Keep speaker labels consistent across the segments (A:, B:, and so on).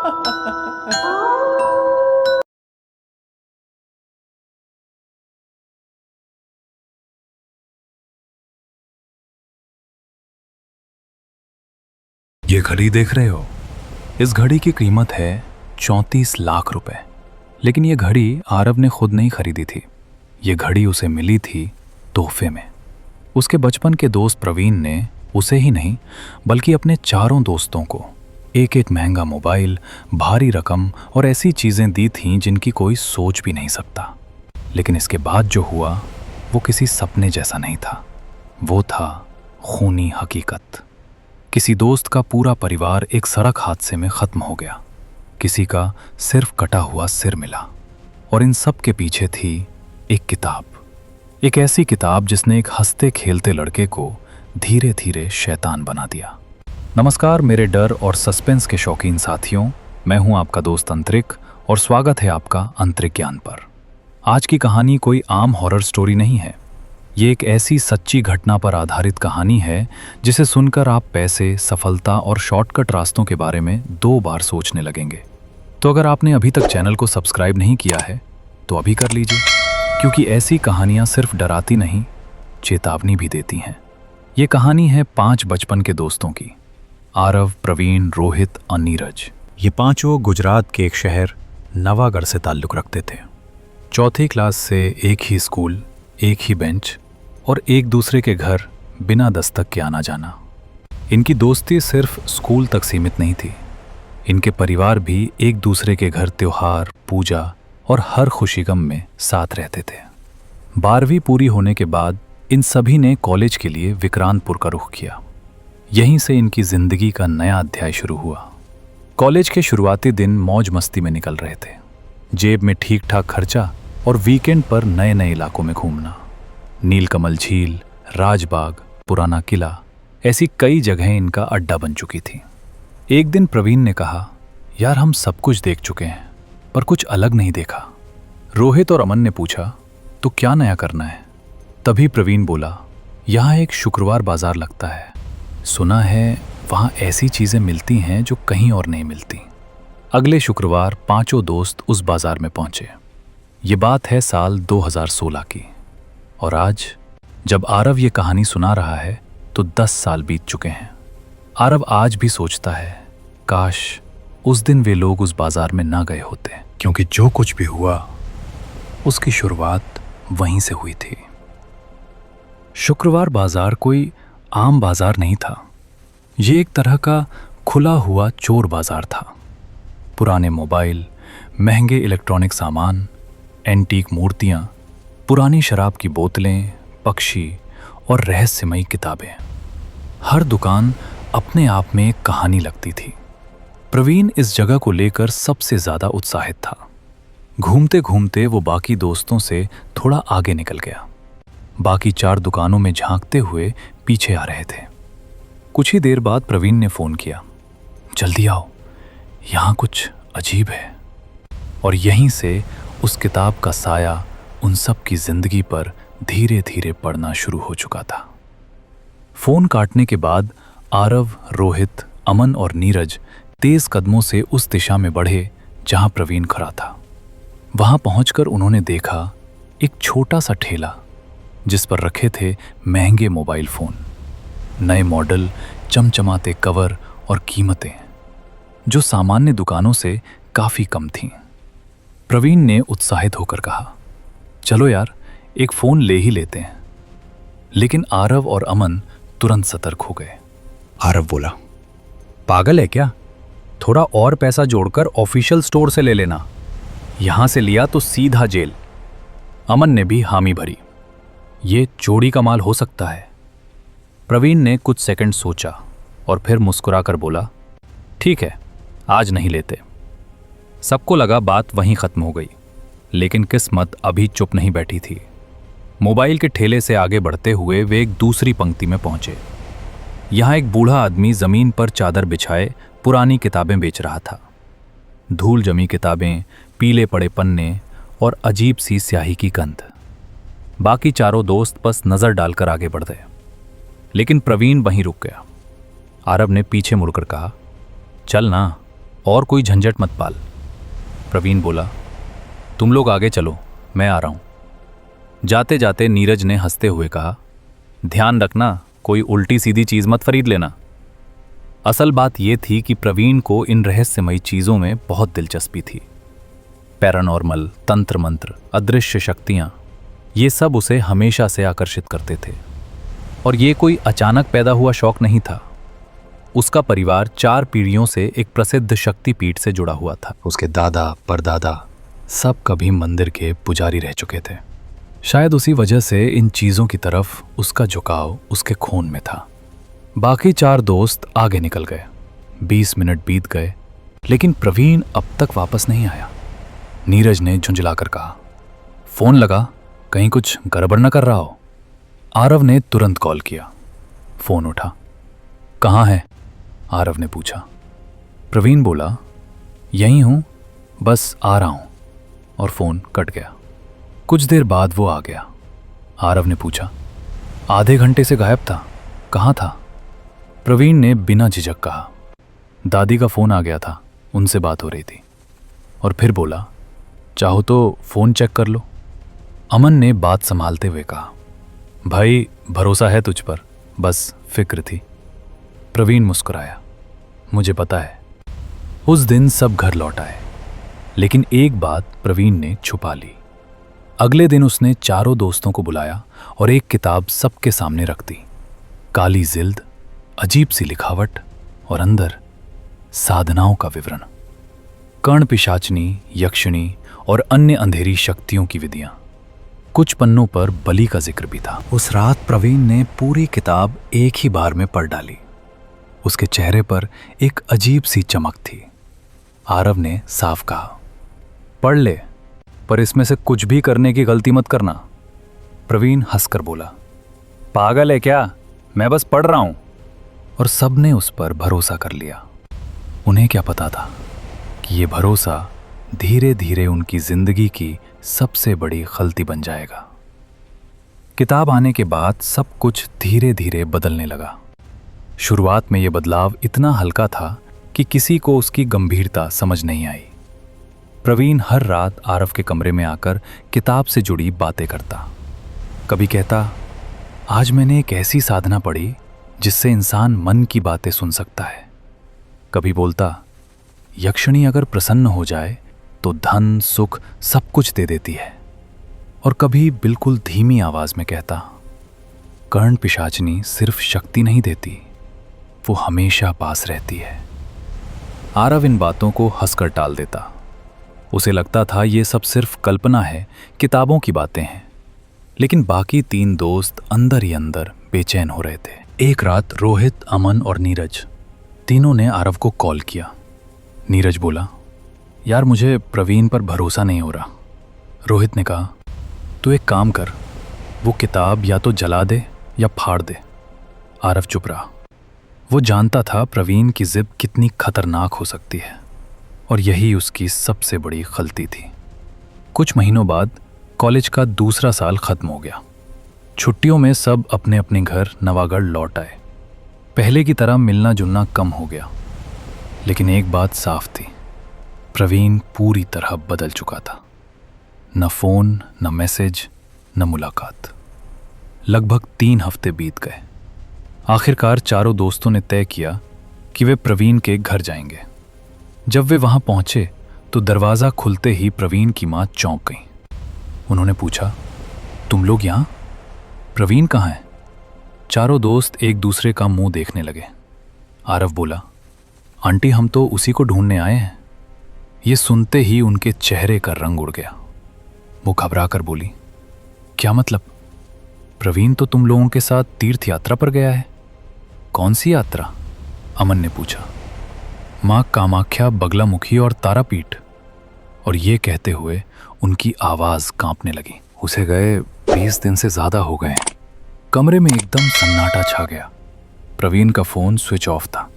A: ये घड़ी देख रहे हो? इस घड़ी की कीमत है 34 लाख रुपए। लेकिन ये घड़ी आरव ने खुद नहीं खरीदी थी। ये घड़ी उसे मिली थी तोहफे में। उसके बचपन के दोस्त प्रवीण ने उसे ही नहीं बल्कि अपने चारों दोस्तों को एक एक महंगा मोबाइल, भारी रकम और ऐसी चीजें दी थीं जिनकी कोई सोच भी नहीं सकता। लेकिन इसके बाद जो हुआ वो किसी सपने जैसा नहीं था। वो था खूनी हकीकत। किसी दोस्त का पूरा परिवार एक सड़क हादसे में खत्म हो गया। किसी का सिर्फ कटा हुआ सिर मिला। और इन सब के पीछे थी एक किताब, एक ऐसी किताब जिसने एक हंसते खेलते लड़के को धीरे धीरे शैतान बना दिया। नमस्कार मेरे डर और सस्पेंस के शौकीन साथियों, मैं हूं आपका दोस्त अंतरिक और स्वागत है आपका अंतरिक ज्ञान पर। आज की कहानी कोई आम हॉरर स्टोरी नहीं है। ये एक ऐसी सच्ची घटना पर आधारित कहानी है जिसे सुनकर आप पैसे, सफलता और शॉर्टकट रास्तों के बारे में 2 बार सोचने लगेंगे। तो अगर आपने अभी तक चैनल को सब्सक्राइब नहीं किया है तो अभी कर लीजिए, क्योंकि ऐसी कहानियां सिर्फ डराती नहीं, चेतावनी भी देती हैं। ये कहानी है 5 बचपन के दोस्तों की, आरव, प्रवीण, रोहित और नीरज। ये पांचों गुजरात के एक शहर नवागढ़ से ताल्लुक़ रखते थे। चौथी क्लास से एक ही स्कूल, एक ही बेंच और एक दूसरे के घर बिना दस्तक के आना जाना। इनकी दोस्ती सिर्फ स्कूल तक सीमित नहीं थी। इनके परिवार भी एक दूसरे के घर त्योहार, पूजा और हर खुशी गम में साथ रहते थे। 12वीं पूरी होने के बाद इन सभी ने कॉलेज के लिए विक्रांतपुर का रुख किया। यहीं से इनकी जिंदगी का नया अध्याय शुरू हुआ। कॉलेज के शुरुआती दिन मौज मस्ती में निकल रहे थे। जेब में ठीक ठाक खर्चा और वीकेंड पर नए नए इलाकों में घूमना। नीलकमल झील, राजबाग, पुराना किला, ऐसी कई जगहें इनका अड्डा बन चुकी थी। एक दिन प्रवीण ने कहा, यार हम सब कुछ देख चुके हैं पर कुछ अलग नहीं देखा। रोहित और अमन ने पूछा, तो क्या नया करना है? तभी प्रवीण बोला, यहाँ एक शुक्रवार बाजार लगता है, सुना है वहाँ ऐसी चीज़ें मिलती हैं जो कहीं और नहीं मिलती। अगले शुक्रवार 5 दोस्त उस बाजार में पहुंचे। ये बात है साल 2016 की। और आज जब आरव ये कहानी सुना रहा है तो 10 साल बीत चुके हैं। आरव आज भी सोचता है, काश उस दिन वे लोग उस बाजार में ना गए होते, क्योंकि जो कुछ भी हुआ उसकी शुरुआत वहीं से हुई थी। शुक्रवार बाजार कोई आम बाजार नहीं था। ये एक तरह का खुला हुआ चोर बाजार था। पुराने मोबाइल, महंगे इलेक्ट्रॉनिक सामान, एंटीक मूर्तियां, पुरानी शराब की बोतलें, पक्षी और रहस्यमयी किताबें। हर दुकान अपने आप में एक कहानी लगती थी। प्रवीण इस जगह को लेकर सबसे ज्यादा उत्साहित था। घूमते घूमते वो बाकी दोस्तों से थोड़ा आगे निकल गया। बाकी 4 दुकानों में झांकते हुए पीछे आ रहे थे। कुछ ही देर बाद प्रवीण ने फोन किया, जल्दी आओ, यहां कुछ अजीब है। और यहीं से उस किताब का साया उन सब की जिंदगी पर धीरे धीरे पड़ना शुरू हो चुका था। फोन काटने के बाद आरव, रोहित, अमन और नीरज तेज कदमों से उस दिशा में बढ़े जहां प्रवीण खड़ा था। वहां पहुंचकर उन्होंने देखा एक छोटा सा ठेला जिस पर रखे थे महंगे मोबाइल फोन, नए मॉडल, चमचमाते कवर और कीमतें जो सामान्य दुकानों से काफी कम थीं। प्रवीण ने उत्साहित होकर कहा, चलो यार एक फोन ले ही लेते हैं। लेकिन आरव और अमन तुरंत सतर्क हो गए।
B: आरव बोला, पागल है क्या? थोड़ा और पैसा जोड़कर ऑफिशियल स्टोर से ले लेना, यहां से लिया तो सीधा जेल।
A: अमन ने भी हामी भरी, ये चोरी का माल हो सकता है। प्रवीण ने कुछ सेकंड सोचा और फिर मुस्कुराकर बोला, ठीक है, आज नहीं लेते। सबको लगा बात वहीं खत्म हो गई, लेकिन किस्मत अभी चुप नहीं बैठी थी। मोबाइल के ठेले से आगे बढ़ते हुए वे एक दूसरी पंक्ति में पहुंचे। यहां एक बूढ़ा आदमी जमीन पर चादर बिछाए पुरानी किताबें बेच रहा था। धूल जमी किताबें, पीले पड़े पन्ने और अजीब सी स्याही की गंध। बाकी 4 दोस्त बस नजर डालकर आगे बढ़ गए, लेकिन प्रवीण वहीं रुक गया। आरव ने पीछे मुड़कर कहा, चल ना
B: और कोई झंझट मत पाल। प्रवीण बोला, तुम लोग आगे चलो, मैं आ रहा हूं। जाते जाते नीरज ने हंसते हुए कहा, ध्यान रखना कोई उल्टी सीधी चीज मत खरीद लेना। असल बात यह थी कि प्रवीण को इन रहस्यमयी चीजों में बहुत दिलचस्पी थी। पैरानॉर्मल, तंत्र मंत्र, अदृश्य शक्तियां, ये सब उसे हमेशा से आकर्षित करते थे। और ये कोई अचानक पैदा हुआ शौक नहीं था। उसका परिवार 4 पीढ़ियों से एक प्रसिद्ध शक्तिपीठ से जुड़ा हुआ था। उसके दादा परदादा सब कभी मंदिर के पुजारी रह चुके थे। शायद उसी वजह से इन चीजों की तरफ उसका झुकाव उसके खून में था। बाकी 4 दोस्त आगे निकल गए। 20 मिनट बीत गए, लेकिन प्रवीण अब तक वापस नहीं आया। नीरज ने झुंझलाकर कहा, फोन लगा, कहीं कुछ गड़बड़ न कर रहा हो। आरव ने तुरंत कॉल किया। फोन उठा। कहाँ है? आरव ने पूछा। प्रवीण बोला, यहीं हूं, बस आ रहा हूं। और फोन कट गया। कुछ देर बाद वो आ गया। आरव ने पूछा, आधे घंटे से गायब था, कहाँ था? प्रवीण ने बिना झिझक कहा, दादी का फोन आ गया था, उनसे बात हो रही थी। और फिर बोला, चाहो तो फोन चेक कर लो। अमन ने बात संभालते हुए कहा, भाई भरोसा है तुझ पर, बस फिक्र थी। प्रवीण मुस्कुराया, मुझे पता है। उस दिन सब घर लौट आए, लेकिन एक बात प्रवीण ने छुपा ली। अगले दिन उसने चारों दोस्तों को बुलाया और एक किताब सबके सामने रख दी। काली जिल्द, अजीब सी लिखावट और अंदर साधनाओं का विवरण। कर्ण पिशाचनी, यक्षिणी और अन्य अंधेरी शक्तियों की विधियां। कुछ पन्नों पर बलि का जिक्र भी था। उस रात प्रवीण ने पूरी किताब एक ही बार में पढ़ डाली। उसके चेहरे पर एक अजीब सी चमक थी। आरव ने साफ कहा, पढ़ ले, पर इसमें से कुछ भी करने की गलती मत करना। प्रवीण हंसकर बोला, पागल है क्या, मैं बस पढ़ रहा हूं। और सबने उस पर भरोसा कर लिया। उन्हें क्या पता था कि ये भरोसा धीरे धीरे उनकी जिंदगी की सबसे बड़ी गलती बन जाएगा। किताब आने के बाद सब कुछ धीरे धीरे बदलने लगा। शुरुआत में यह बदलाव इतना हल्का था कि किसी को उसकी गंभीरता समझ नहीं आई। प्रवीण हर रात आरव के कमरे में आकर किताब से जुड़ी बातें करता। कभी कहता, आज मैंने एक ऐसी साधना पढ़ी जिससे इंसान मन की बातें सुन सकता है। कभी बोलता, यक्षिणी अगर प्रसन्न हो जाए तो धन सुख सब कुछ दे देती है। और कभी बिल्कुल धीमी आवाज में कहता, कर्ण पिशाचनी सिर्फ शक्ति नहीं देती, वो हमेशा पास रहती है। आरव इन बातों को हंसकर टाल देता। उसे लगता था ये सब सिर्फ कल्पना है, किताबों की बातें हैं। लेकिन बाकी 3 दोस्त अंदर ही अंदर बेचैन हो रहे थे। एक रात रोहित, अमन और नीरज तीनों ने आरव को कॉल किया। नीरज बोला, यार मुझे प्रवीण पर भरोसा नहीं हो रहा। रोहित ने कहा, तू एक काम कर, वो किताब या तो जला दे या फाड़ दे। आरव चुप रहा। वो जानता था प्रवीण की जिद कितनी खतरनाक हो सकती है, और यही उसकी सबसे बड़ी गलती थी। कुछ महीनों बाद कॉलेज का दूसरा साल खत्म हो गया। छुट्टियों में सब अपने अपने घर नवागढ़ लौट आए। पहले की तरह मिलना जुलना कम हो गया, लेकिन एक बात साफ थी, प्रवीण पूरी तरह बदल चुका था। न फोन, न मैसेज, न मुलाकात। लगभग 3 हफ्ते बीत गए। आखिरकार चारों दोस्तों ने तय किया कि वे प्रवीण के घर जाएंगे। जब वे वहां पहुंचे तो दरवाजा खुलते ही प्रवीण की मां चौंक गई। उन्होंने पूछा, तुम लोग यहां? प्रवीण कहाँ है? चारों दोस्त एक दूसरे का मुंह देखने लगे। आरव बोला, आंटी हम तो उसी को ढूंढने आए हैं। ये सुनते ही उनके चेहरे का रंग उड़ गया। वो घबरा कर बोली, क्या मतलब? प्रवीण तो तुम लोगों के साथ तीर्थ यात्रा पर गया है। कौन सी यात्रा? अमन ने पूछा। माँ कामाख्या, बगलामुखी और तारापीठ। और ये कहते हुए उनकी आवाज कांपने लगी। उसे गए 20 दिन से ज्यादा हो गए। कमरे में एकदम सन्नाटा छा गया। प्रवीण का फोन स्विच ऑफ था।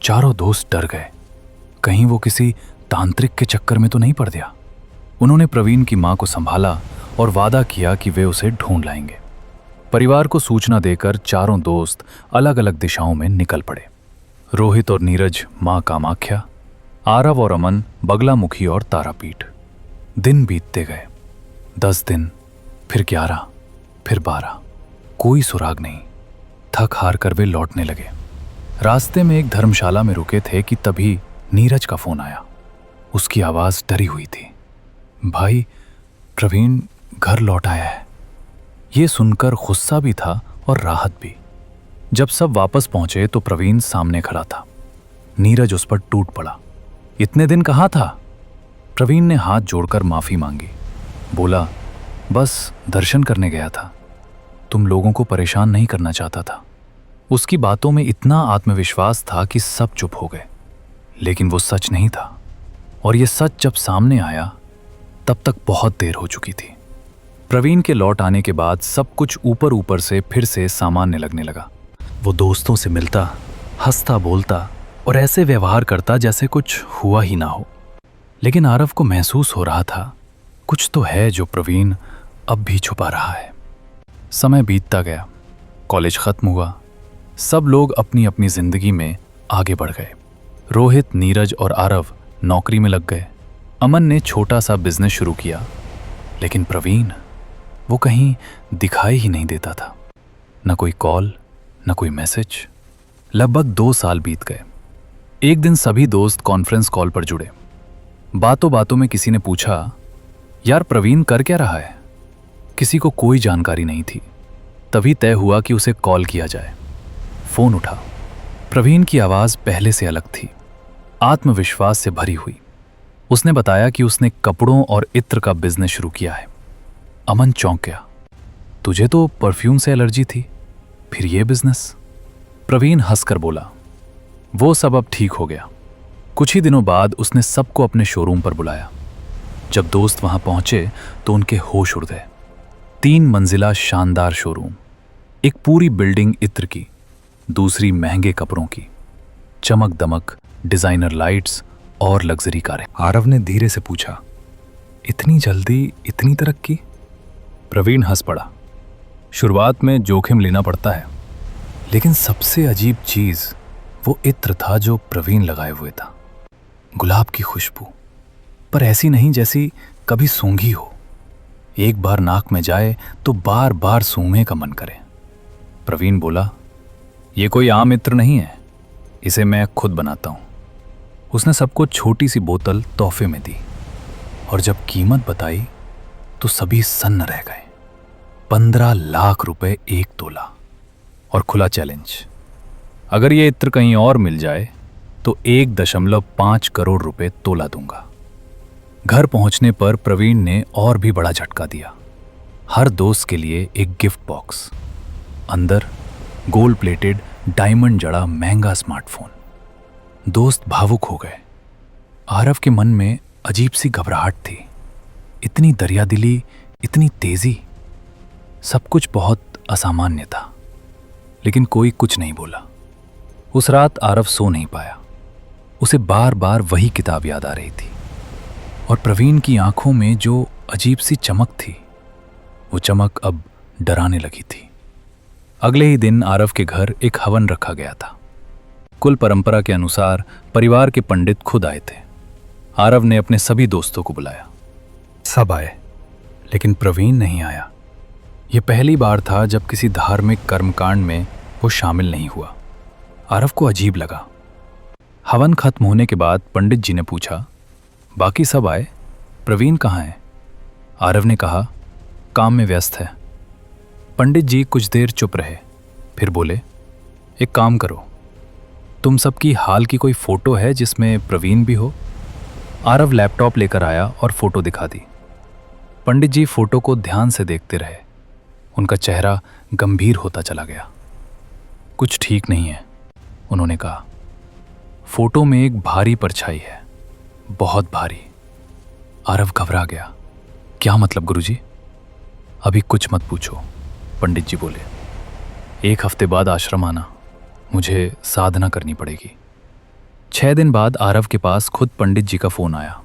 B: चारों दोस्त डर गए, कहीं वो किसी तांत्रिक के चक्कर में तो नहीं पड़ गया। उन्होंने प्रवीण की मां को संभाला और वादा किया कि वे उसे ढूंढ लाएंगे। परिवार को सूचना देकर चारों दोस्त अलग अलग दिशाओं में निकल पड़े। रोहित और नीरज मां कामाख्या, आरव और अमन बगलामुखी और तारापीठ। दिन बीतते गए। 10 दिन, फिर 11, फिर 12। कोई सुराग नहीं। थक हार कर वे लौटने लगे। रास्ते में एक धर्मशाला में रुके थे कि तभी नीरज का फोन आया। उसकी आवाज डरी हुई थी। भाई, प्रवीण घर लौट आया है। ये सुनकर गुस्सा भी था और राहत भी। जब सब वापस पहुंचे तो प्रवीण सामने खड़ा था। नीरज उस पर टूट पड़ा। इतने दिन कहाँ था? प्रवीण ने हाथ जोड़कर माफी मांगी। बोला, बस दर्शन करने गया था। तुम लोगों को परेशान नहीं करना चाहता था। उसकी बातों में इतना आत्मविश्वास था कि सब चुप हो गए। लेकिन वो सच नहीं था, और ये सच जब सामने आया तब तक बहुत देर हो चुकी थी। प्रवीण के लौट आने के बाद सब कुछ ऊपर ऊपर से फिर से सामान्य लगने लगा। वो दोस्तों से मिलता, हंसता बोलता और ऐसे व्यवहार करता जैसे कुछ हुआ ही ना हो। लेकिन आरव को महसूस हो रहा था, कुछ तो है जो प्रवीण अब भी छुपा रहा है। समय बीतता गया। कॉलेज खत्म हुआ। सब लोग अपनी अपनी जिंदगी में आगे बढ़ गए। रोहित, नीरज और आरव नौकरी में लग गए। अमन ने छोटा सा बिजनेस शुरू किया। लेकिन प्रवीण, वो कहीं दिखाई ही नहीं देता था। न कोई कॉल, न कोई मैसेज। लगभग 2 साल बीत गए। एक दिन सभी दोस्त कॉन्फ्रेंस कॉल पर जुड़े। बातों बातों में किसी ने पूछा, यार प्रवीण कर क्या रहा है? किसी को कोई जानकारी नहीं थी। तभी तय हुआ कि उसे कॉल किया जाए। फोन उठा। प्रवीण की आवाज पहले से अलग थी, आत्मविश्वास से भरी हुई। उसने बताया कि उसने कपड़ों और इत्र का बिजनेस शुरू किया है। अमन चौंक गया। तुझे तो परफ्यूम से एलर्जी थी, फिर ये बिजनेस? प्रवीण हंसकर बोला, वो सब अब ठीक हो गया। कुछ ही दिनों बाद उसने सबको अपने शोरूम पर बुलाया। जब दोस्त वहां पहुंचे तो उनके होश उड़ गए। 3 मंजिला शानदार शोरूम, एक पूरी बिल्डिंग इत्र की, दूसरी महंगे कपड़ों की, चमक दमक, डिजाइनर लाइट्स और लग्जरी कारें। आरव ने धीरे से पूछा, इतनी जल्दी इतनी तरक्की? प्रवीण हंस पड़ा। शुरुआत में जोखिम लेना पड़ता है, लेकिन सबसे अजीब चीज वो इत्र था जो प्रवीण लगाए हुए था। गुलाब की खुशबू, पर ऐसी नहीं जैसी कभी सूंघी हो। एक बार नाक में जाए तो बार बार सूंघने का मन करे। प्रवीण बोला, ये कोई आम इत्र नहीं है, इसे मैं खुद बनाता हूं। उसने सबको छोटी सी बोतल तोहफे में दी, और जब कीमत बताई तो सभी सन्न रह गए। 15 लाख रुपए 1 तोला। और खुला चैलेंज, अगर ये इत्र कहीं और मिल जाए तो 1.5 करोड़ रुपए तोला दूंगा। घर पहुंचने पर प्रवीण ने और भी बड़ा झटका दिया। हर दोस्त के लिए एक गिफ्ट बॉक्स, अंदर गोल्ड प्लेटेड डायमंड जड़ा महंगा स्मार्टफोन। दोस्त भावुक हो गए। आरव के मन में अजीब सी घबराहट थी। इतनी दरियादिली, इतनी तेजी, सब कुछ बहुत असामान्य था। लेकिन कोई कुछ नहीं बोला। उस रात आरव सो नहीं पाया। उसे बार बार वही किताब याद आ रही थी, और प्रवीण की आंखों में जो अजीब सी चमक थी, वो चमक अब डराने लगी थी। अगले ही दिन आरव के घर एक हवन रखा गया था। कुल परंपरा के अनुसार परिवार के पंडित खुद आए थे। आरव ने अपने सभी दोस्तों को बुलाया। सब आए, लेकिन प्रवीण नहीं आया। यह पहली बार था जब किसी धार्मिक कर्मकांड में वो शामिल नहीं हुआ। आरव को अजीब लगा। हवन खत्म होने के बाद पंडित जी ने पूछा, बाकी सब आए, प्रवीण कहाँ है? आरव ने कहा, काम में व्यस्त है। पंडित जी कुछ देर चुप रहे, फिर बोले, एक काम करो, तुम सबकी हाल की कोई फोटो है जिसमें प्रवीण भी हो? आरव लैपटॉप लेकर आया और फोटो दिखा दी। पंडित जी फोटो को ध्यान से देखते रहे। उनका चेहरा गंभीर होता चला गया। कुछ ठीक नहीं है, उन्होंने कहा। फोटो में एक भारी परछाई है, बहुत भारी। आरव घबरा गया। क्या मतलब गुरुजी? अभी कुछ मत पूछो, पंडित जी बोले। 1 हफ्ते बाद आश्रम आना, मुझे साधना करनी पड़ेगी। 6 दिन बाद आरव के पास खुद पंडित जी का फोन आया।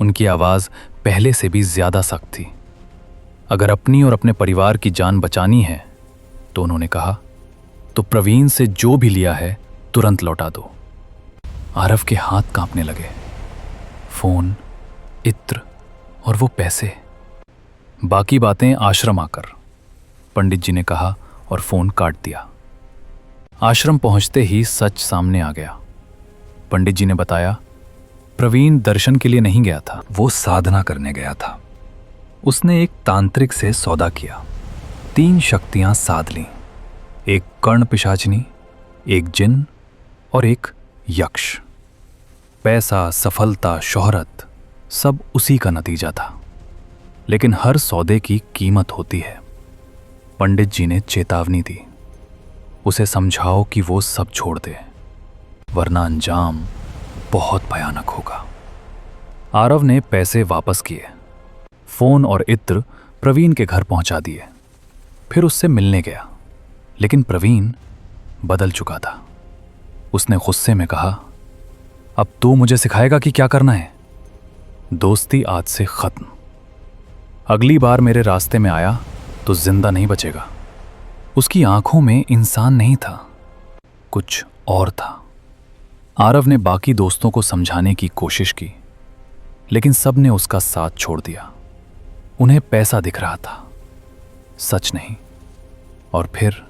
B: उनकी आवाज पहले से भी ज्यादा सख्त थी। अगर अपनी और अपने परिवार की जान बचानी है, तो उन्होंने कहा, तो प्रवीण से जो भी लिया है तुरंत लौटा दो।
A: आरव के हाथ कांपने लगे। फोन, इत्र और वो पैसे। बाकी बातें आश्रम आकर, पंडित जी ने कहा और फोन काट दिया। आश्रम पहुंचते ही सच सामने आ गया। पंडित जी ने बताया, प्रवीण दर्शन के लिए नहीं गया था, वो साधना करने गया था। उसने एक तांत्रिक से सौदा किया। 3 शक्तियां साध लीं, एक कर्ण पिशाचिनी, एक जिन और एक यक्ष। पैसा, सफलता, शोहरत सब उसी का नतीजा था। लेकिन हर सौदे की कीमत होती है। पंडित जी ने चेतावनी दी, उसे समझाओ कि वो सब छोड़ दे, वरना अंजाम बहुत भयानक होगा। आरव ने पैसे वापस किए, फोन और इत्र प्रवीण के घर पहुंचा दिए। फिर उससे मिलने गया, लेकिन प्रवीण बदल चुका था। उसने गुस्से में कहा, अब तू मुझे सिखाएगा कि क्या करना है? दोस्ती आज से खत्म। अगली बार मेरे रास्ते में आया तो जिंदा नहीं बचेगा। उसकी आंखों में इंसान नहीं था, कुछ और था। आरव ने बाकी दोस्तों को समझाने की कोशिश की, लेकिन सब ने उसका साथ छोड़ दिया। उन्हें पैसा दिख रहा था, सच नहीं। और फिर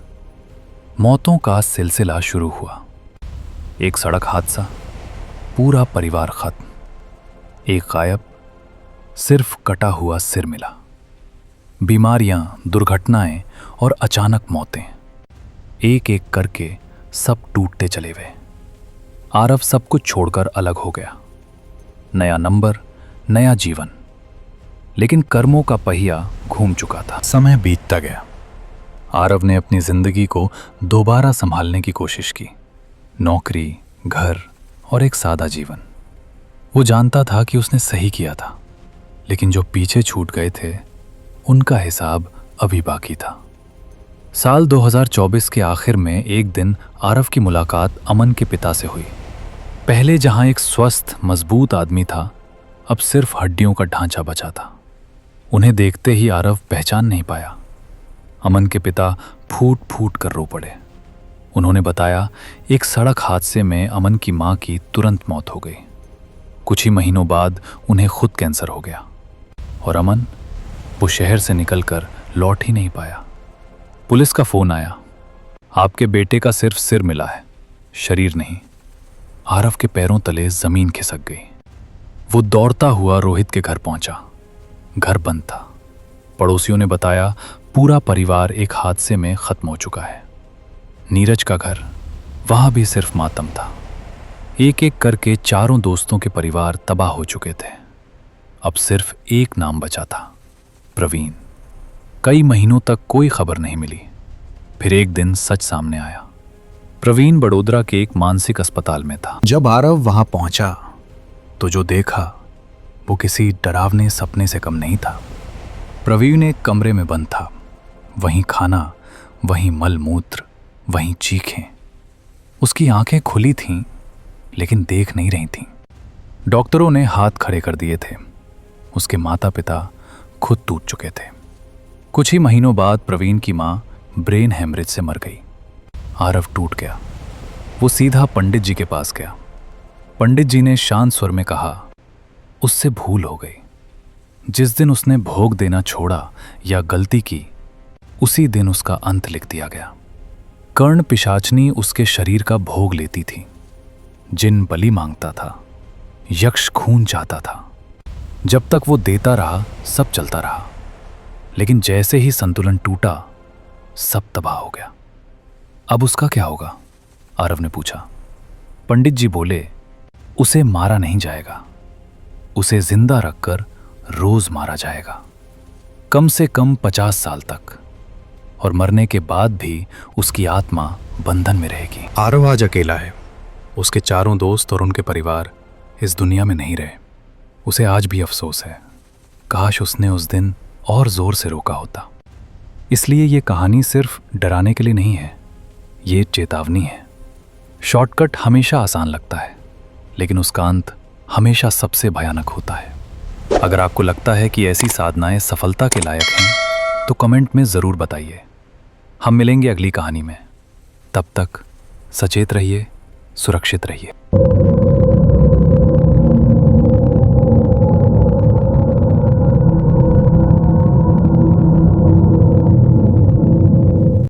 A: मौतों का सिलसिला शुरू हुआ। एक सड़क हादसा, पूरा परिवार खत्म। एक गायब, सिर्फ कटा हुआ सिर मिला। बीमारियां, दुर्घटनाएं और अचानक मौतें, एक एक करके सब टूटते चले गए। आरव सब कुछ छोड़कर अलग हो गया। नया नंबर, नया जीवन। लेकिन कर्मों का पहिया घूम चुका था। समय बीतता गया। आरव ने अपनी जिंदगी को दोबारा संभालने की कोशिश की। नौकरी, घर और एक सादा जीवन। वो जानता था कि उसने सही किया था, लेकिन जो पीछे छूट गए थे उनका हिसाब अभी बाकी था। साल 2024 के आखिर में एक दिन आरव की मुलाकात अमन के पिता से हुई। पहले जहां एक स्वस्थ, मजबूत आदमी था, अब सिर्फ हड्डियों का ढांचा बचा था। उन्हें देखते ही आरव पहचान नहीं पाया। अमन के पिता फूट फूट कर रो पड़े। उन्होंने बताया, एक सड़क हादसे में अमन की मां की तुरंत मौत हो गई। कुछ ही महीनों बाद उन्हें खुद कैंसर हो गया। और अमन, वो शहर से निकलकर लौट ही नहीं पाया। पुलिस का फोन आया, आपके बेटे का सिर्फ सिर मिला है, शरीर नहीं। आरव के पैरों तले जमीन खिसक गई। वो दौड़ता हुआ रोहित के घर पहुंचा। घर बंद था। पड़ोसियों ने बताया, पूरा परिवार एक हादसे में खत्म हो चुका है। नीरज का घर, वहां भी सिर्फ मातम था। एक एक करके चारों दोस्तों के परिवार तबाह हो चुके थे। अब सिर्फ एक नाम बचा था, प्रवीण। कई महीनों तक कोई खबर नहीं मिली। फिर एक दिन सच सामने आया। प्रवीण बड़ोदरा के एक मानसिक अस्पताल में था। जब आरव वहां पहुंचा तो जो देखा वो किसी डरावने सपने से कम नहीं था। प्रवीण एक कमरे में बंद था। वहीं खाना, वहीं मलमूत्र, वहीं चीखें। उसकी आंखें खुली थीं, लेकिन देख नहीं रही थीं। डॉक्टरों ने हाथ खड़े कर दिए थे। उसके माता पिता खुद टूट चुके थे। कुछ ही महीनों बाद प्रवीण की मां ब्रेन हेमरेज से मर गई। आरव टूट गया। वो सीधा पंडित जी के पास गया। पंडित जी ने शांत स्वर में कहा, उससे भूल हो गई। जिस दिन उसने भोग देना छोड़ा या गलती की, उसी दिन उसका अंत लिख दिया गया। कर्ण पिशाचनी उसके शरीर का भोग लेती थी। जिन बलि मांगता था, यक्ष खून चाहता था। जब तक वो देता रहा, सब चलता रहा। लेकिन जैसे ही संतुलन टूटा, सब तबाह हो गया। अब उसका क्या होगा? आरव ने पूछा। पंडित जी बोले, उसे मारा नहीं जाएगा, उसे जिंदा रखकर रोज मारा जाएगा, कम से कम 50 साल तक। और मरने के बाद भी उसकी आत्मा बंधन में रहेगी। आरव आज अकेला है। उसके चारों दोस्त और उनके परिवार इस दुनिया में नहीं रहे। उसे आज भी अफसोस है। काश उसने उस दिन और जोर से रोका होता। इसलिए ये कहानी सिर्फ डराने के लिए नहीं है, ये चेतावनी है। शॉर्टकट हमेशा आसान लगता है, लेकिन उसका अंत हमेशा सबसे भयानक होता है। अगर आपको लगता है कि ऐसी साधनाएं सफलता के लायक हैं, तो कमेंट में ज़रूर बताइए। हम मिलेंगे अगली कहानी में। तब तक सचेत रहिए, सुरक्षित रहिए।